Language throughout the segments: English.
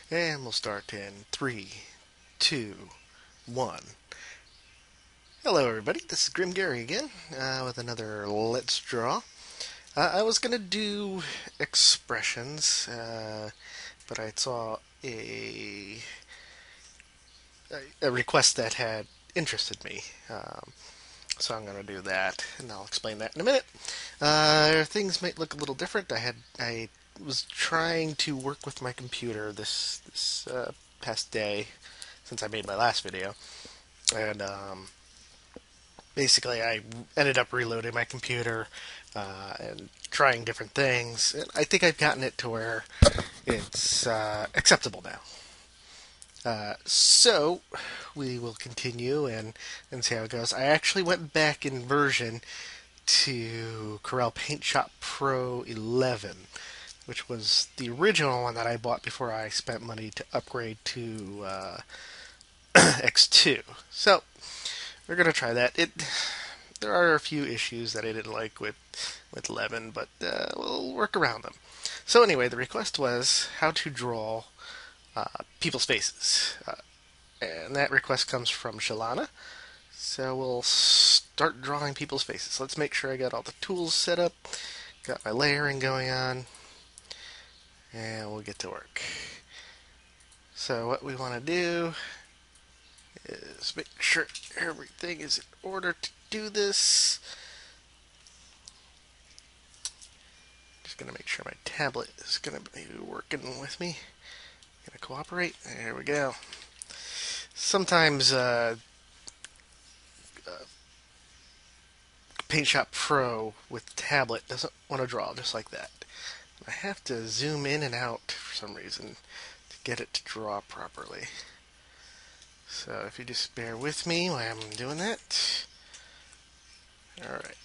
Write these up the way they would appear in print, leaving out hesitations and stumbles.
And we'll start in 3, 2, 1. Hello, everybody. This is Grim Gary again with another Let's Draw. I was going to do expressions, but I saw a request that had interested me. So I'm going to do that, and I'll explain that in a minute. Things might look a little different. I was trying to work with my computer this past day since I made my last video, and basically I ended up reloading my computer and trying different things. And I think I've gotten it to where it's acceptable now. So we will continue and see how it goes. I actually went back in version to Corel Paint Shop Pro 11, which was the original one that I bought before I spent money to upgrade to X2. So we're gonna try that. There are a few issues that I didn't like with 11, but we'll work around them. So anyway, the request was how to draw people's faces, and that request comes from Shalana. So we'll start drawing people's faces. Let's make sure I got all the tools set up, got my layering going on, and we'll get to work. So what we want to do is make sure everything is in order to do this. Just going to make sure my tablet is going to be working with me. Going to cooperate. There we go. Sometimes Paint Shop Pro with tablet doesn't want to draw just like that. I have to zoom in and out for some reason to get it to draw properly. So if you just bear with me while I'm doing that. Alright.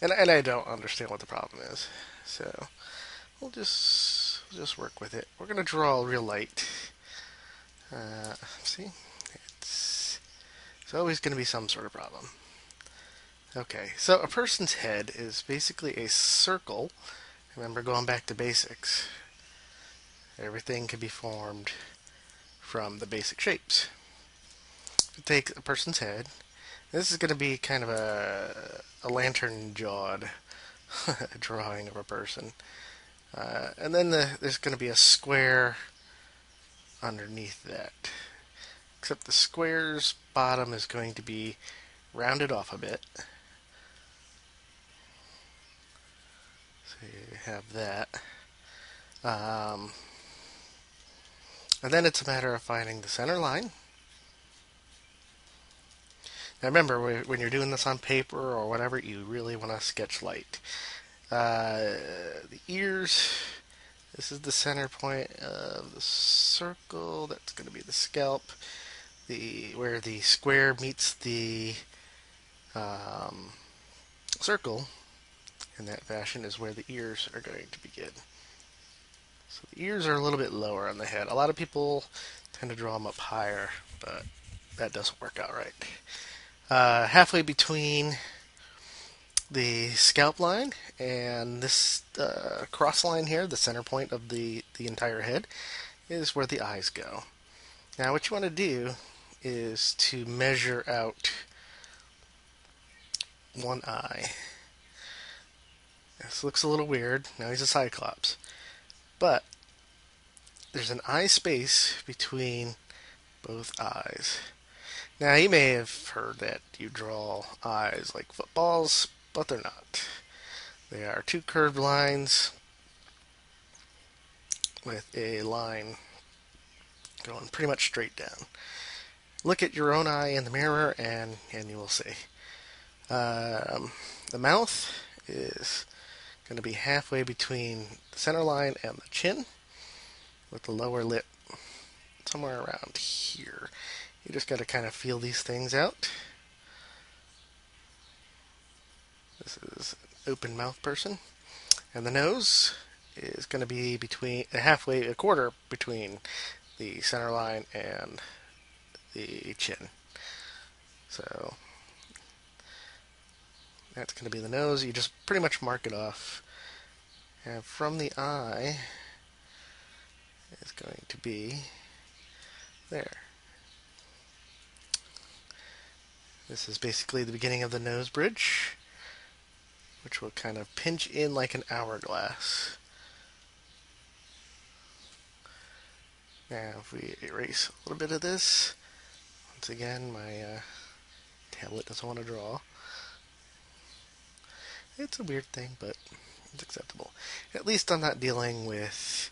And I don't understand what the problem is. So we'll just work with it. We're going to draw real light. See? It's always going to be some sort of problem. Okay, so a person's head is basically a circle. Remember, going back to basics, everything can be formed from the basic shapes. If you take a person's head, this is going to be kind of a lantern-jawed drawing of a person. And then there's going to be a square underneath that. Except the square's bottom is going to be rounded off a bit. So you have that. And then it's a matter of finding the center line. Now remember, when you're doing this on paper or whatever, you really want to sketch light. The ears, this is the center point of the circle. That's going to be the scalp. Where the square meets the circle in that fashion is where the ears are going to begin. So the ears are a little bit lower on the head. A lot of people tend to draw them up higher, but that doesn't work out right. Halfway between the scalp line and this cross line here, the center point of the entire head, is where the eyes go. Now what you want to do is to measure out one eye. This looks a little weird. Now he's a cyclops. But there's an eye space between both eyes. Now, you may have heard that you draw eyes like footballs, but they're not. They are two curved lines with a line going pretty much straight down. Look at your own eye in the mirror and you will see. The mouth is going to be halfway between the center line and the chin, with the lower lip somewhere around here. You just got to kind of feel these things out. This is an open mouth person. And the nose is going to be between a quarter between the center line and the chin. So that's going to be the nose. You just pretty much mark it off. And from the eye, is going to be there. This is basically the beginning of the nose bridge, which will kind of pinch in like an hourglass. Now, if we erase a little bit of this, once again, my tablet doesn't want to draw. It's a weird thing, but it's acceptable. At least I'm not dealing with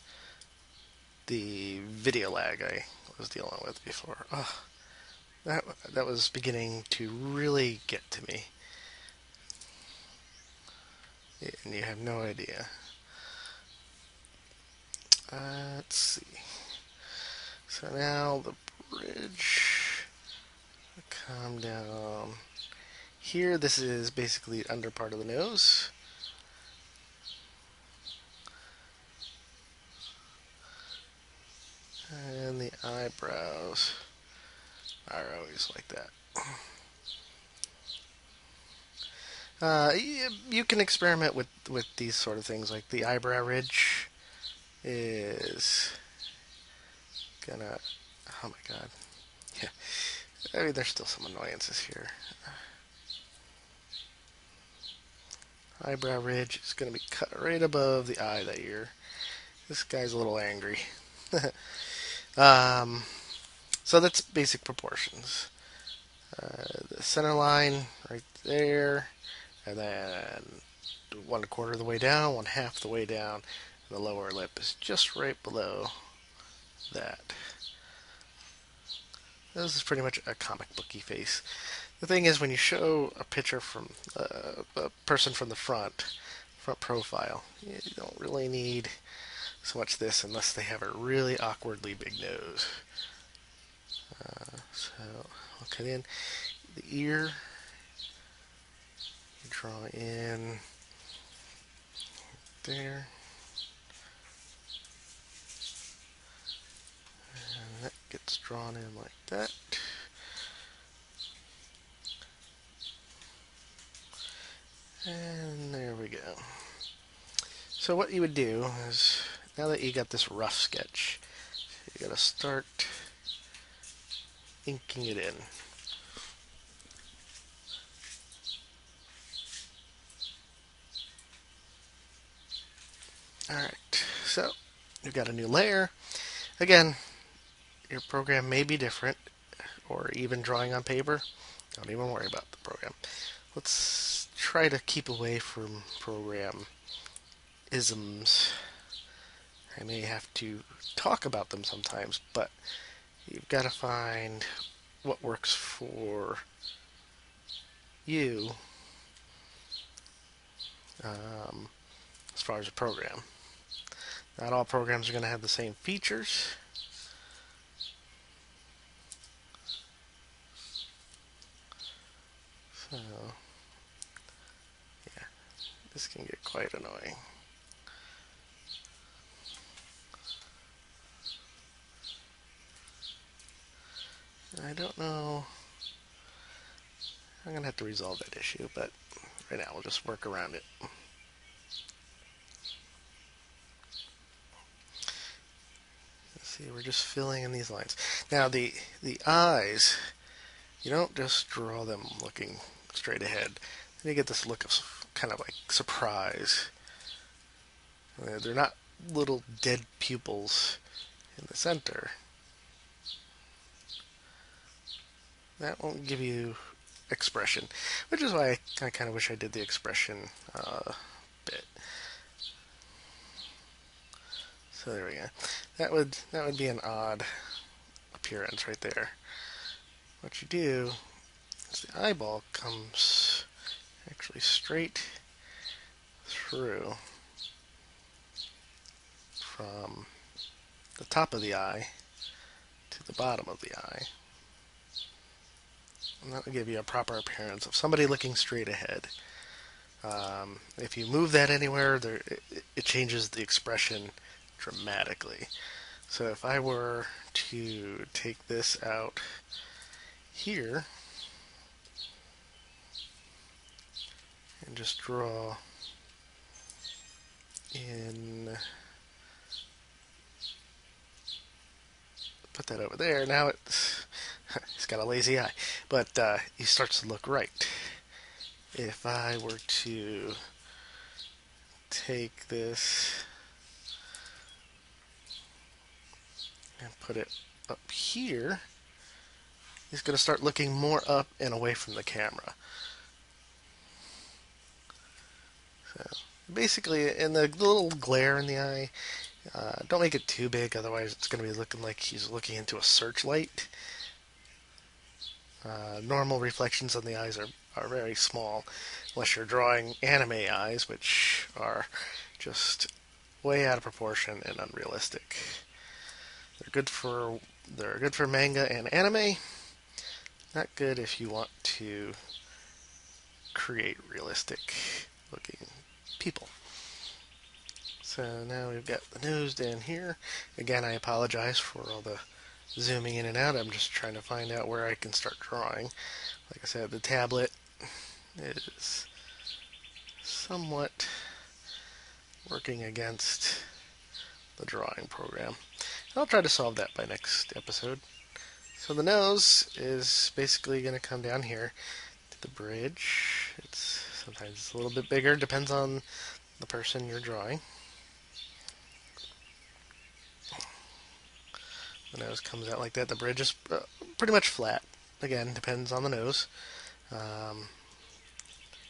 the video lag I was dealing with before. Oh, that was beginning to really get to me. And you have no idea. Let's see. So now the bridge will come down here. This is basically the under part of the nose. And the eyebrows are always like that. You can experiment with these sort of things, like the eyebrow ridge is gonna. Oh my god. Yeah. I mean, there's still some annoyances here. Eyebrow ridge is gonna be cut right above the eye that you're. This guy's a little angry. So that's basic proportions. The center line right there, and then 1/4 of the way down, 1/2 the way down, and the lower lip is just right below that. This is pretty much a comic booky face. The thing is, when you show a picture from a person from the front profile, you don't really need so much this unless they have a really awkwardly big nose. So I'll cut in the ear. You draw in there. And that gets drawn in like that. And there we go. So what you would do is, now that you got this rough sketch, you gotta start inking it in. Alright, so you've got a new layer. Again, your program may be different, or even drawing on paper. Don't even worry about the program. Let's try to keep away from program isms. I may have to talk about them sometimes, but you've got to find what works for you as far as a program. Not all programs are going to have the same features. So, yeah, this can get quite annoying. I don't know. I'm going to have to resolve that issue, but right now we'll just work around it. See, we're just filling in these lines. Now the eyes, you don't just draw them looking straight ahead. Then you get this look of kind of like surprise. They're not little dead pupils in the center. That won't give you expression, which is why I kind of wish I did the expression bit. So there we go. That would be an odd appearance right there. What you do is the eyeball comes actually straight through from the top of the eye to the bottom of the eye. And that will give you a proper appearance of somebody looking straight ahead. If you move that anywhere, it changes the expression dramatically. So if I were to take this out here and just draw in put that over there. Now it's got a lazy eye, but he starts to look right. If I were to take this and put it up here, he's going to start looking more up and away from the camera. So basically, in the little glare in the eye, don't make it too big, otherwise it's going to be looking like he's looking into a searchlight. Normal reflections on the eyes are very small, unless you're drawing anime eyes, which are just way out of proportion and unrealistic. They're good for manga and anime. Not good if you want to create realistic looking people. So now we've got the nose down here. Again, I apologize for all the zooming in and out. I'm just trying to find out where I can start drawing. Like I said, the tablet is somewhat working against the drawing program. I'll try to solve that by next episode. So the nose is basically going to come down here to the bridge. Sometimes it's a little bit bigger, depends on the person you're drawing. The nose comes out like that. The bridge is pretty much flat. Again, depends on the nose.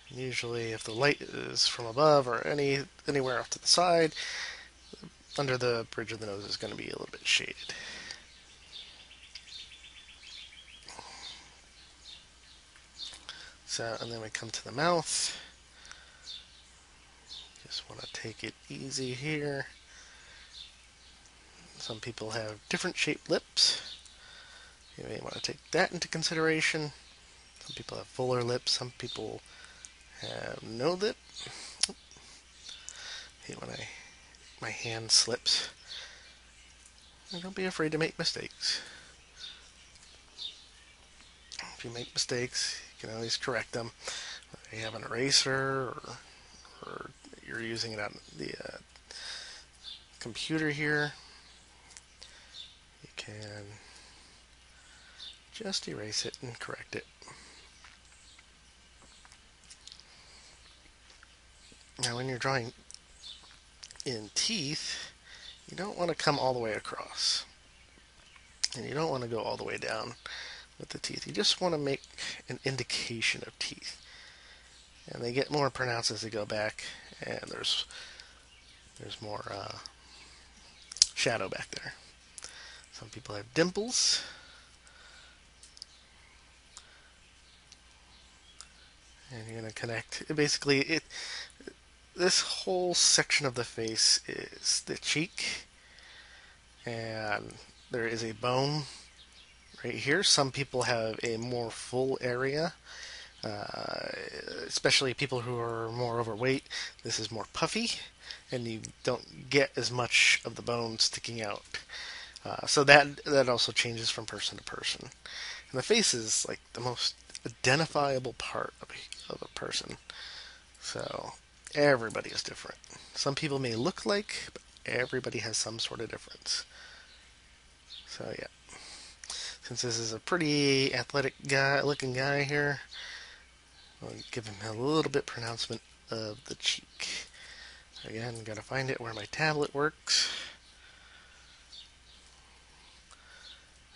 Usually, if the light is from above or anywhere off to the side, under the bridge of the nose is going to be a little bit shaded. So, and then we come to the mouth. Just want to take it easy here. Some people have different shaped lips. You may want to take that into consideration. Some people have fuller lips. Some people have no lip. I hate when my hand slips. And don't be afraid to make mistakes. If you make mistakes, you can always correct them. Whether you have an eraser or you're using it on the computer here, you can just erase it and correct it. Now when you're drawing in teeth, you don't want to come all the way across. And you don't want to go all the way down with the teeth. You just want to make an indication of teeth. And they get more pronounced as they go back, and there's more shadow back there. Some people have dimples. And you're going to connect. Basically, this whole section of the face is the cheek, and there is a bone right here. Some people have a more full area, especially people who are more overweight. This is more puffy, and you don't get as much of the bone sticking out. So that also changes from person to person. And the face is like the most identifiable part of a person. So everybody is different. Some people may look like, but everybody has some sort of difference. So yeah. Since this is a pretty athletic looking guy here, I'll give him a little bit pronouncement of the cheek. Again, gotta find it where my tablet works.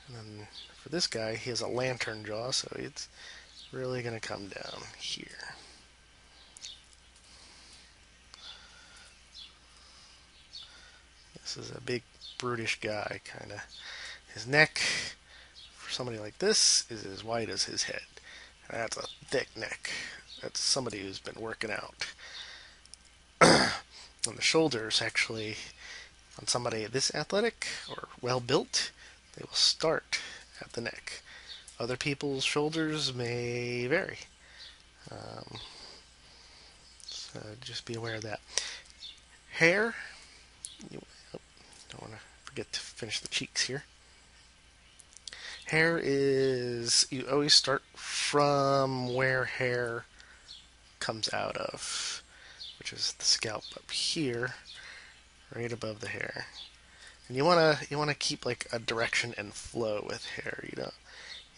And then for this guy, he has a lantern jaw, so it's really gonna come down here. This is a big, brutish guy, kinda. His neck, for somebody like this, is as wide as his head. That's a thick neck. That's somebody who's been working out. And the shoulders, actually, on somebody this athletic or well-built, they will start at the neck. Other people's shoulders may vary. So just be aware of that. Hair, don't want to forget to finish the cheeks here. Hair is, you always start from where hair comes out of, which is the scalp up here, right above the hair. And you wanna keep like a direction and flow with hair. You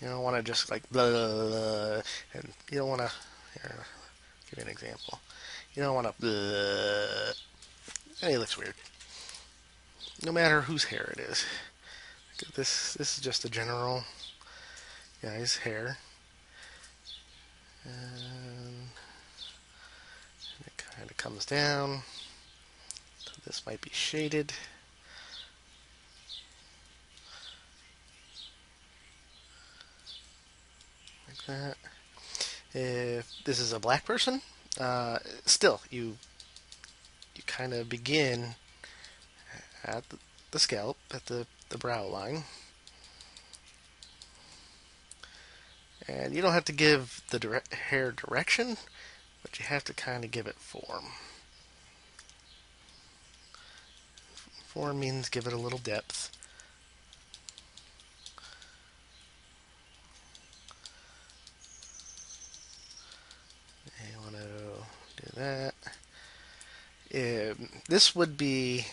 don't want to just like blah, blah, blah, blah, and you don't want to. Here, I'll give you an example. You don't want to. And it looks weird. No matter whose hair it is. This is just a general guy's hair, and it kind of comes down. So this might be shaded. Like that. If this is a black person, still you kind of begin at the scalp, at the brow line, and you don't have to give the hair direction, but you have to kind of give it form. Form means give it a little depth. You want to do that. This would be,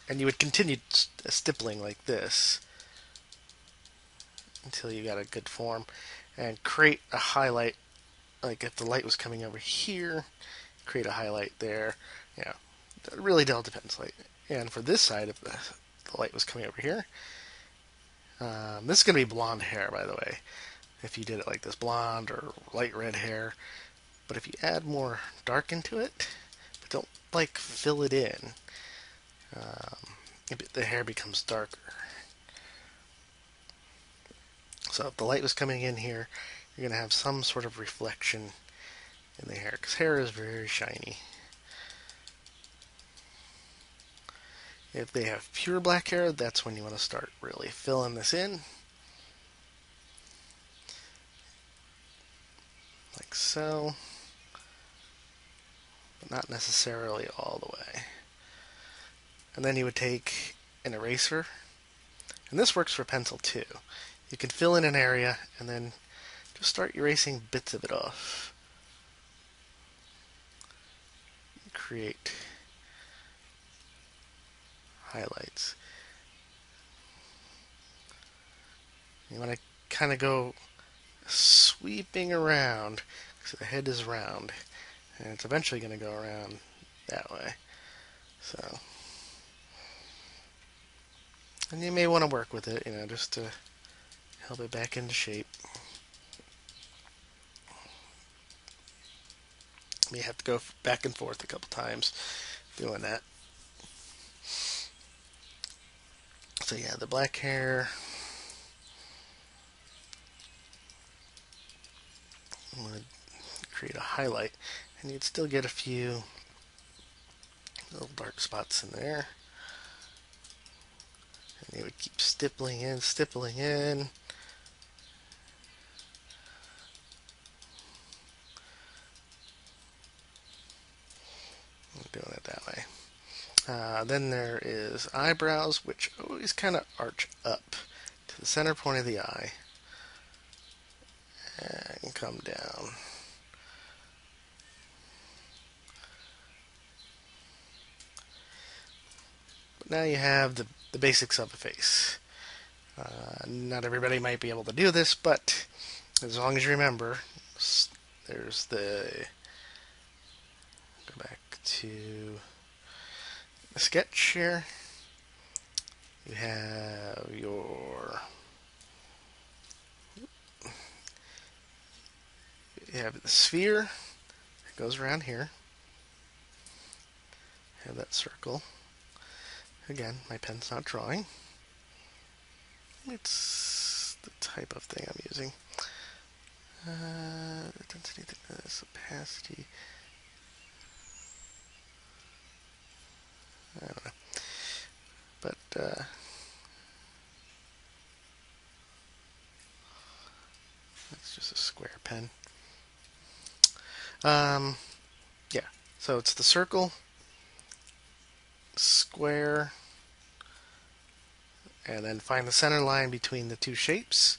and you would continue stippling like this until you got a good form, and create a highlight. Like if the light was coming over here, create a highlight there. Yeah, it really all depends. Like, and for this side, if the light was coming over here, this is gonna be blonde hair, by the way. If you did it like this, blonde or light red hair. But if you add more dark into it, but don't like fill it in, the hair becomes darker. So if the light was coming in here, you're going to have some sort of reflection in the hair, because hair is very shiny. If they have pure black hair, that's when you want to start really filling this in. Like so. But not necessarily all the way. And then you would take an eraser, and this works for pencil too. You can fill in an area and then just start erasing bits of it off. Create highlights. You want to kind of go sweeping around, because the head is round, and it's eventually going to go around that way. So, and you may want to work with it, just to help it back into shape. You have to go back and forth a couple times doing that. So yeah, the black hair would create a highlight, and you'd still get a few little dark spots in there. And you would keep stippling in, stippling in. I'm doing it that way. Then there is eyebrows, which always kind of arch up to the center point of the eye and come down. But now you have the basics of a face. Not everybody might be able to do this, but as long as you remember, there's the, go back to the sketch here. You have the sphere that goes around here. You have that circle. Again, my pen's not drawing. It's the type of thing I'm using. Density, thickness, opacity. I don't know. But, that's just a square pen. Yeah, so it's the circle, square, and then find the center line between the two shapes.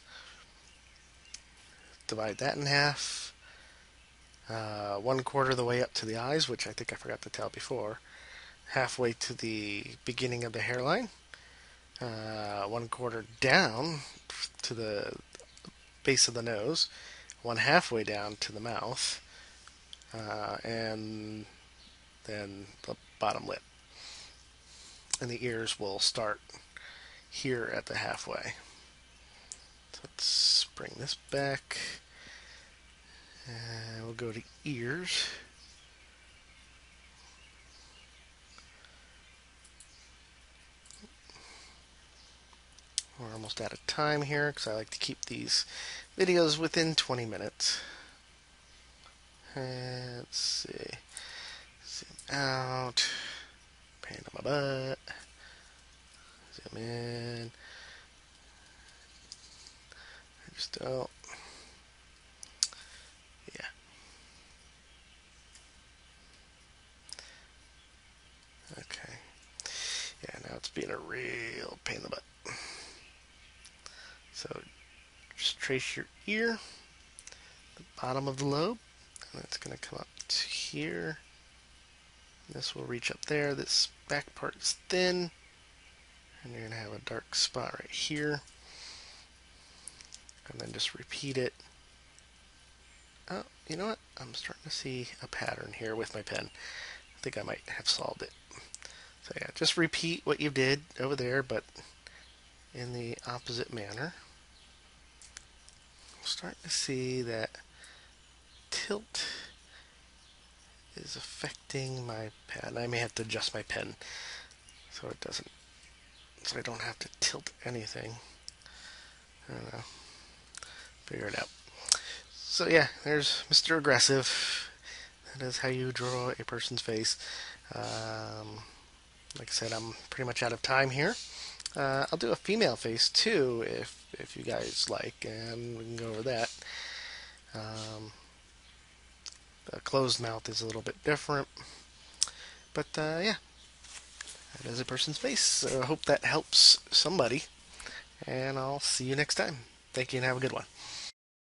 Divide that in half. 1/4 of the way up to the eyes, which I think I forgot to tell before. halfway to the beginning of the hairline, 1/4 down to the base of the nose, one halfway down to the mouth, and then the bottom lip. And the ears will start here at the halfway. So let's bring this back. And we'll go to ears. We're almost out of time here because I like to keep these videos within 20 minutes. Let's see. Zoom out. Pan on my butt. Zoom in. I just don't. Yeah. Okay. Yeah, now it's being a real pain in the butt. So just trace your ear, the bottom of the lobe, and that's going to come up to here. This will reach up there. This back part is thin, and you're going to have a dark spot right here. And then just repeat it. Oh, you know what? I'm starting to see a pattern here with my pen. I think I might have solved it. So yeah, just repeat what you did over there, but in the opposite manner. I'm starting to see that tilt is affecting my pen. I may have to adjust my pen so it doesn't, so I don't have to tilt anything. I don't know. Figure it out. So yeah, there's Mr. Aggressive. That is how you draw a person's face. Like I said, I'm pretty much out of time here. I'll do a female face too if you guys like, and we can go over that. The closed mouth is a little bit different, but yeah, that is a person's face. So I hope that helps somebody, and I'll see you next time. Thank you and have a good one.